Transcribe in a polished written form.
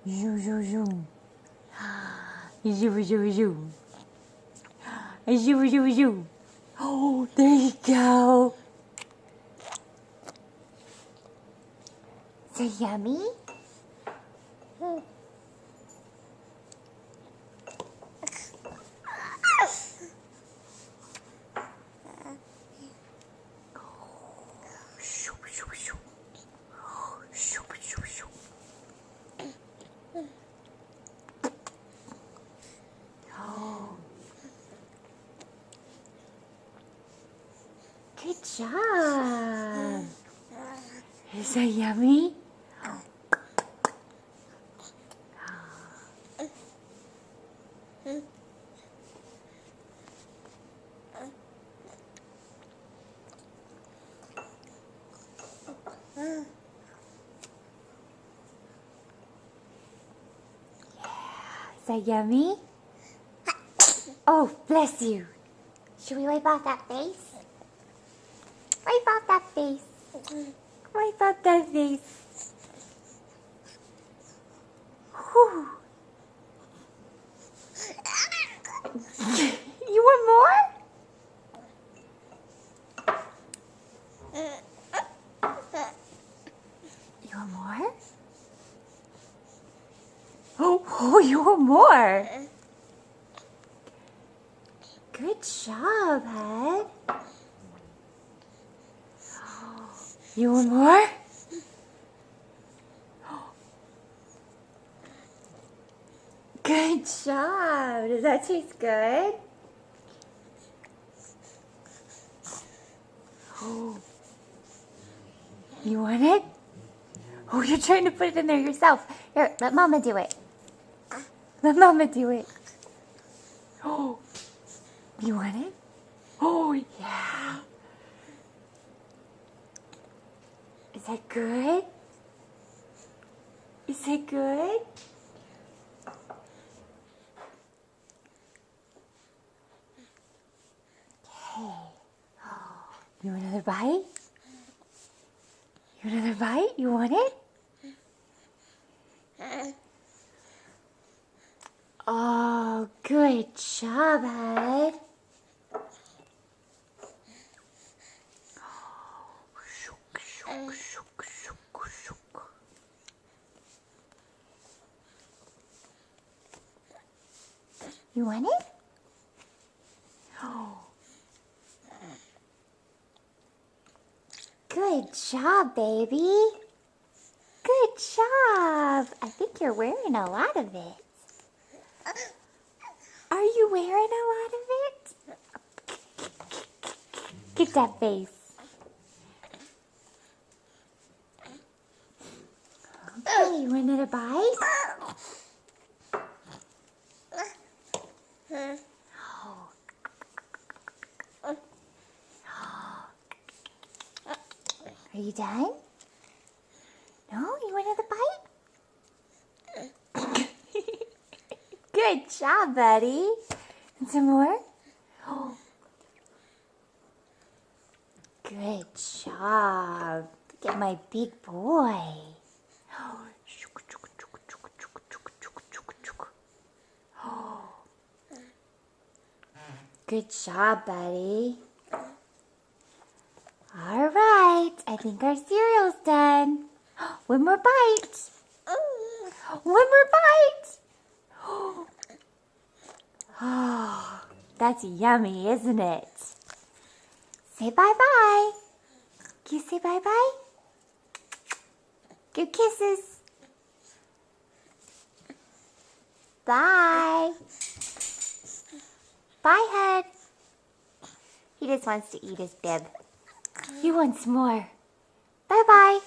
Zoom, zoom, zoom. Zoom, zoom, zoom. Zoom, zoom, zoom. Oh, there you go. So yummy? Good job. Is that yummy? Is that yummy? Oh, bless you. Should we wipe off that face? Wipe off that face. Wipe off that face. Whew. You want more? You want more? Oh, you want more? Good job, Head. You want more? Good job. Does that taste good? You want it? Oh, you're trying to put it in there yourself. Here, let Mama do it. Let Mama do it. Oh, you want it? Oh, yeah. Is that good? Is it good? Okay. You want another bite? You want another bite? You want it? Oh, good job, Head. You want it? Oh. Good job, baby. Good job. I think you're wearing a lot of it. Are you wearing a lot of it? Get that face. Okay, you want another bite? Are you done? No? You want another bite? Good job, buddy. And some more? Oh. Good job. Look at my big boy. Good job, buddy. All right, I think our cereal's done. One more bite. One more bite. Oh, that's yummy, isn't it? Say bye-bye. Can you say bye-bye? Give kisses. Bye. Bye, Head. He just wants to eat his bib. He wants more. Bye-bye.